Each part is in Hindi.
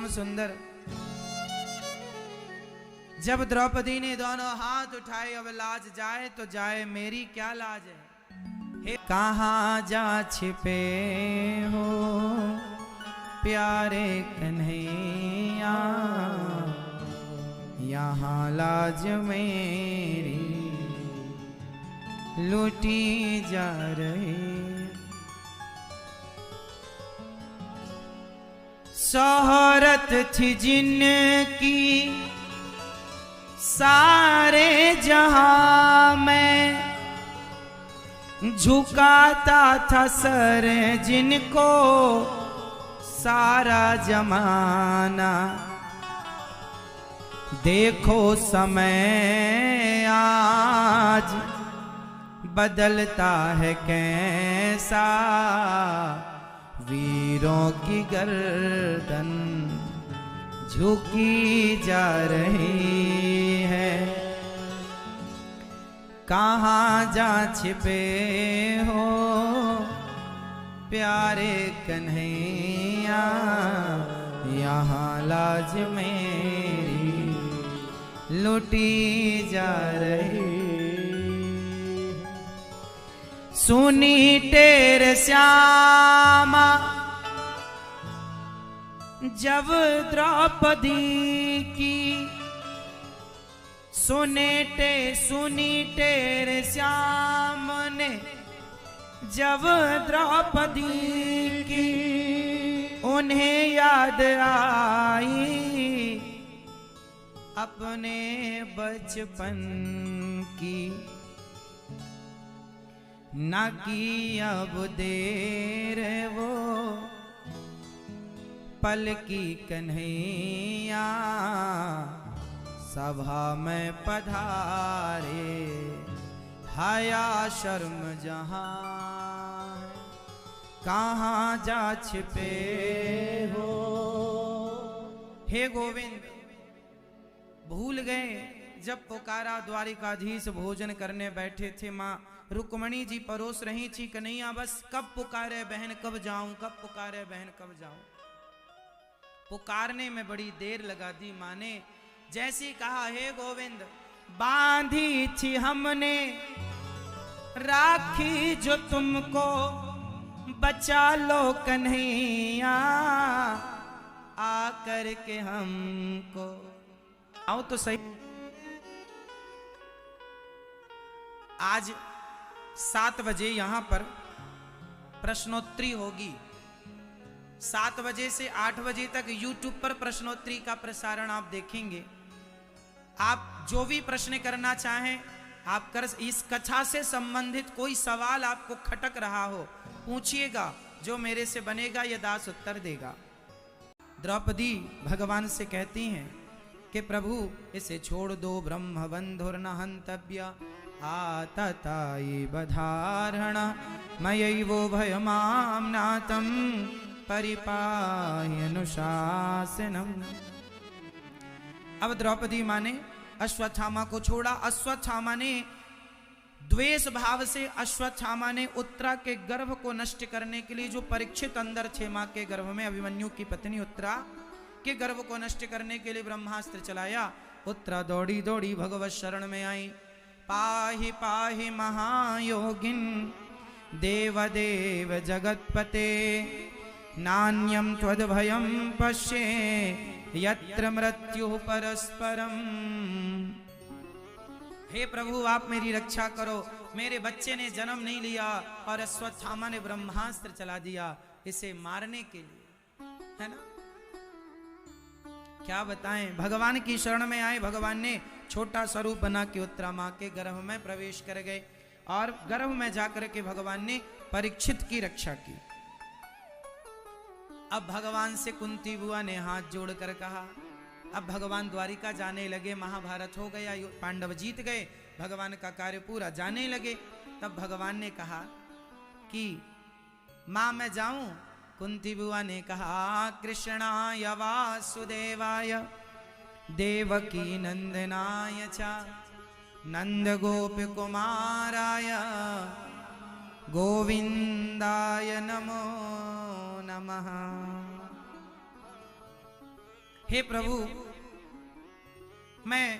परम सुंदर। जब द्रौपदी ने दोनों हाथ उठाए, अब लाज जाए तो जाए, मेरी क्या लाज है। हे कहाँ जा छिपे हो प्यारे कन्हैया, यहाँ लाज मेरी लूटी जा रही। शोहरत थी जिनकी सारे जहां में, झुकाता था सर जिनको सारा जमाना। देखो समय आज बदलता है कैसा, वीरों की गर्दन झुकी जा रही है। कहाँ जा छिपे हो प्यारे कन्हैया, यहाँ लाज मेरी लूटी जा रही। सुनी तेरे श्यामा जब द्रौपदी की, सुनी तेरे श्याम ने जब द्रौपदी की, उन्हें याद आई अपने बचपन की। ना की अब देर वो पल की कन्हैया, सभा में पधारे हाया शर्म जहां। कहाँ जा छिपे हो हे गोविंद। भूल गए जब पुकारा द्वारिकाधीश भोजन करने बैठे थे। माँ रुक्मणी जी परोस रही थी, कन्हैया बस कब पुकारे बहन कब जाऊं, कब पुकारे बहन कब जाऊं। पुकारने में बड़ी देर लगा दी माँ ने। जैसी कहा हे गोविंद, बांधी थी हमने राखी जो तुमको, बचा लो कन्हैया आकर के हमको। आओ तो सही। आज 7 बजे यहां पर प्रश्नोत्तरी होगी। 7 बजे से 8 बजे तक YouTube पर प्रश्नोत्तरी का प्रसारण आप देखेंगे। आप जो भी प्रश्न करना चाहें आप कर। इस कथा से संबंधित कोई सवाल आपको खटक रहा हो पूछिएगा, जो मेरे से बनेगा यह दास उत्तर देगा। द्रौपदी भगवान से कहती हैं कि प्रभु इसे छोड़ दो, ब्रह्म बंधुर न हंतव्य, आतताई बधारण, मयैवो भयमां नातं परिपाहि अनुशासनम। अब द्रौपदी माँ ने अश्वत्थामा को छोड़ा। अश्वत्थामा ने द्वेष भाव से, अश्वत्थामा ने उत्तरा के गर्भ को नष्ट करने के लिए, जो परीक्षित अंदर थे मां के गर्भ में, अभिमन्यु की पत्नी उत्तरा के गर्भ को नष्ट करने के लिए ब्रह्मास्त्र चलाया। उत्तरा दौड़ी दौड़ी भगवत शरण में आई। पाहि पाहि महायोगिन देवदेव जगतपते, नान्यम त्वद्भयं पश्ये यत्र मृत्यु परस्परम। हे प्रभु आप मेरी रक्षा करो, मेरे बच्चे ने जन्म नहीं लिया और अश्वत्थामा ने ब्रह्मास्त्र चला दिया इसे मारने के लिए, है ना। क्या बताएं, भगवान की शरण में आए। भगवान ने छोटा स्वरूप बना के उत्तरा माँ के गर्भ में प्रवेश कर गए और गर्भ में जाकर के भगवान ने परीक्षित की रक्षा की। अब भगवान से कुंती बुआ ने हाथ जोड़कर कहा। अब भगवान द्वारिका जाने लगे। महाभारत हो गया, पांडव जीत गए, भगवान का कार्य पूरा, जाने लगे। तब भगवान ने कहा कि मां मैं जाऊं। कुंती बुआ ने कहा कृष्णाय वासुदेवाय देवकी नंदनाय च नंद गोप कुमाराय गोविंदाय नमो नमः। हे प्रभु, मैं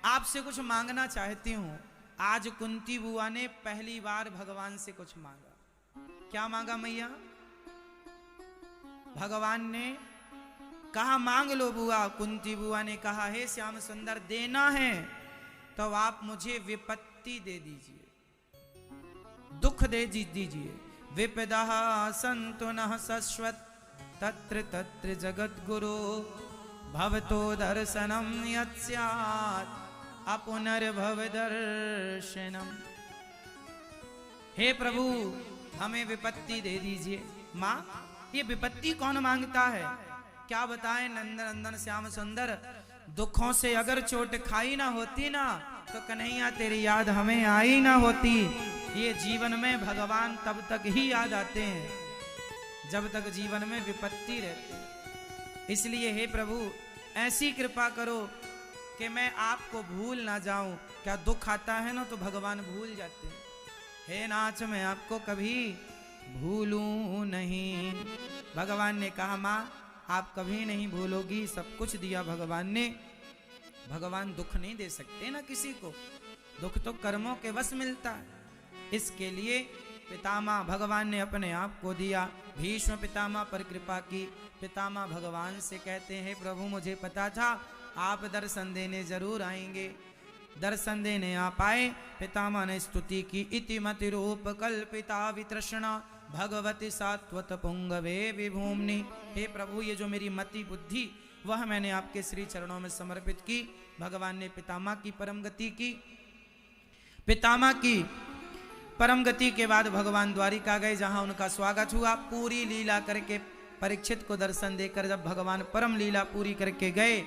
आपसे कुछ मांगना चाहती हूं। आज कुंती बुआ ने पहली बार भगवान से कुछ मांगा। क्या मांगा मैया? भगवान ने कहा मांग लो बुआ। कुंती बुआ ने कहा हे श्याम सुंदर, देना है तो आप मुझे विपत्ति दे दीजिए, दुख दे दीजिए। विपदा संतु नः शश्वत तत्र तत्र जगत गुरु भवतो दर्शनम यत्स्यात् अपुनर्भव दर्शनम। हे प्रभु, हमें विपत्ति दे दीजिए। माँ, ये विपत्ति कौन मांगता है? क्या बताएं नंदन नंदन श्याम सुंदर, दुखों से अगर चोट खाई ना होती ना तो कन्हैया तेरी याद हमें आई ना होती। ये जीवन में भगवान तब तक ही याद आते हैं जब तक जीवन में विपत्ति रहती है। इसलिए हे प्रभु, ऐसी कृपा करो कि मैं आपको भूल ना जाऊं। क्या दुख आता है ना तो भगवान भूल जाते हैं। हे नाथ, मैं आपको कभी भूलूं नहीं। भगवान ने कहा माँ, आप कभी नहीं भूलोगी। सब कुछ दिया भगवान ने। भगवान दुख नहीं दे सकते ना किसी को, दुख तो कर्मों के वश मिलता है। इसके लिए पितामह भगवान ने अपने आप को दिया। भीष्म पितामह पर कृपा की। पितामह भगवान से कहते हैं प्रभु, मुझे पता था आप दर्शन देने जरूर आएंगे। दर्शन देने आप आए। पितामह ने स्तुति की। इति मति रूप कल्पिता वितृष्णा भगवती सात्वत पुंगवे विभूमनि। हे प्रभु, ये जो मेरी मति बुद्धि वह मैंने आपके श्री चरणों में समर्पित की। भगवान ने पितामह की परम गति की। पितामह की परम गति के बाद भगवान द्वारिका गए, जहां उनका स्वागत हुआ। पूरी लीला करके परीक्षित को दर्शन देकर जब भगवान परम लीला पूरी करके गए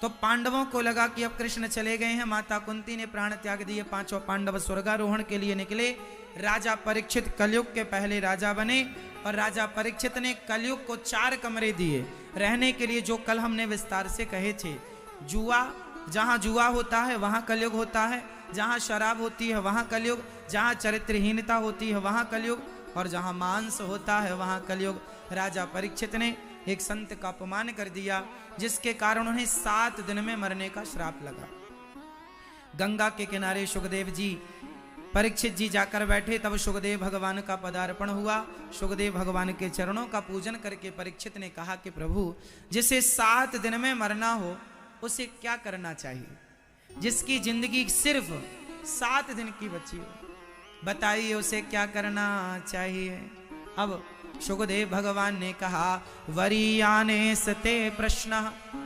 तो पांडवों को लगा कि अब कृष्ण चले गए हैं। माता कुंती ने प्राण त्याग दिए। पांचों पांडव स्वर्गारोहण के लिए निकले। राजा परीक्षित कलयुग के पहले राजा बने और राजा परीक्षित ने कलयुग को 4 कमरे दिए रहने के लिए, जो कल हमने विस्तार से कहे थे। जुआ, जहां जुआ होता है वहां कलयुग होता है। जहां शराब होती है वहां कलयुग। जहां चरित्रहीनता होती है वहां कलयुग। और जहां मांस होता है वहां कलयुग। राजा परीक्षित ने एक संत का अपमान कर दिया, जिसके कारण उन्हें 7 दिन में मरने का श्राप लगा। गंगा के किनारे सुखदेव जी, परीक्षित जी जाकर बैठे। तब सुखदेव भगवान का पदार्पण हुआ। सुखदेव भगवान के चरणों का पूजन करके परीक्षित ने कहा कि प्रभु, जिसे 7 दिन में मरना हो उसे क्या करना चाहिए? जिसकी जिंदगी सिर्फ 7 दिन की बची हो, बताइए उसे क्या करना चाहिए? अब सुखदेव भगवान ने कहा, वरीयाने सते प्रश्न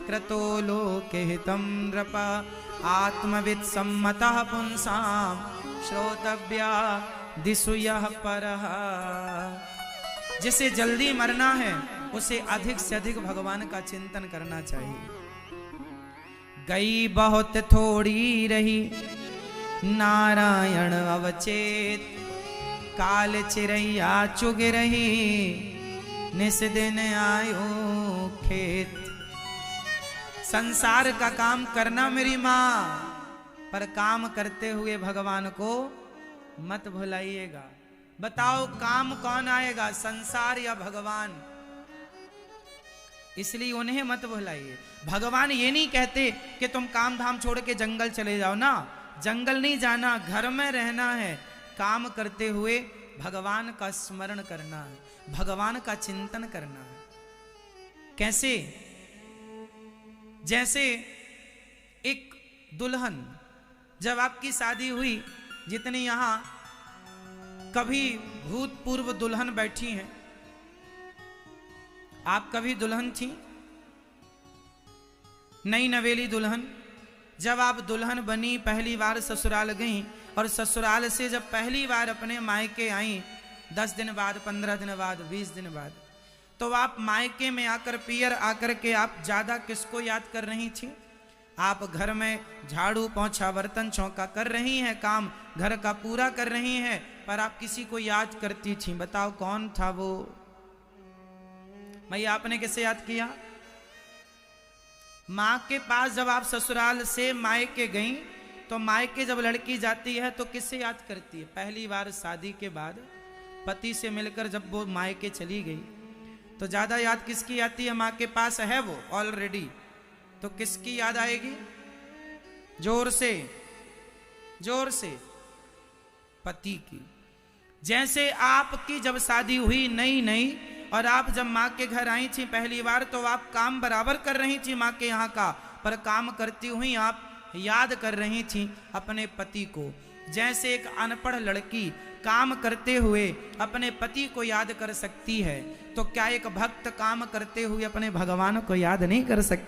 क्रतो लोके हितं नृप आत्मविद सम्मतः पुंसाम श्रोतव्या दिशु यः परः। जिसे जल्दी मरना है उसे अधिक से अधिक भगवान का चिंतन करना चाहिए। गई बहुत थोड़ी रही नारायण अवचेत, काल चिरैया चुग रही निस दिन आयो खेत। संसार का काम करना मेरी माँ, पर काम करते हुए भगवान को मत भुलाइएगा। बताओ काम कौन आएगा, संसार या भगवान? इसलिए उन्हें मत भुलाइए। भगवान ये नहीं कहते कि तुम काम धाम छोड़ के जंगल चले जाओ ना। जंगल नहीं जाना, घर में रहना है। काम करते हुए भगवान का स्मरण करना है, भगवान का चिंतन करना है। कैसे? जैसे एक दुल्हन, जब आपकी शादी हुई, जितनी यहां कभी भूतपूर्व दुल्हन बैठी हैं, आप कभी दुल्हन थी? नई नवेली दुल्हन। जब आप दुल्हन बनी, पहली बार ससुराल गई और ससुराल से जब पहली बार अपने मायके आई, 10 दिन बाद, 15 दिन बाद, 20 दिन बाद, तो आप मायके में आकर, पियर आकर के आप ज्यादा किसको याद कर रही थी? आप घर में झाड़ू पोंछा बर्तन चौका कर रही हैं, काम घर का पूरा कर रही हैं, पर आप किसी को याद करती थी। बताओ कौन था वो? मैया, आपने किसे याद किया? माँ के पास जब आप ससुराल से मायके गई, तो मायके जब लड़की जाती है तो किससे याद करती है? पहली बार शादी के बाद पति से मिलकर जब वो मायके चली गई तो ज्यादा याद किसकी आती है? माँ के पास है वो ऑलरेडी, तो किसकी याद आएगी? जोर से, जोर से, पति की। जैसे आपकी जब शादी हुई नई नई और आप जब माँ के घर आई थी पहली बार, तो आप काम बराबर कर रही थी माँ के यहाँ का, पर काम करती हुई आप याद कर रही थी अपने पति को। जैसे एक अनपढ़ लड़की काम करते हुए अपने पति को याद कर सकती है, तो क्या एक भक्त काम करते हुए अपने भगवान को याद नहीं कर सकता?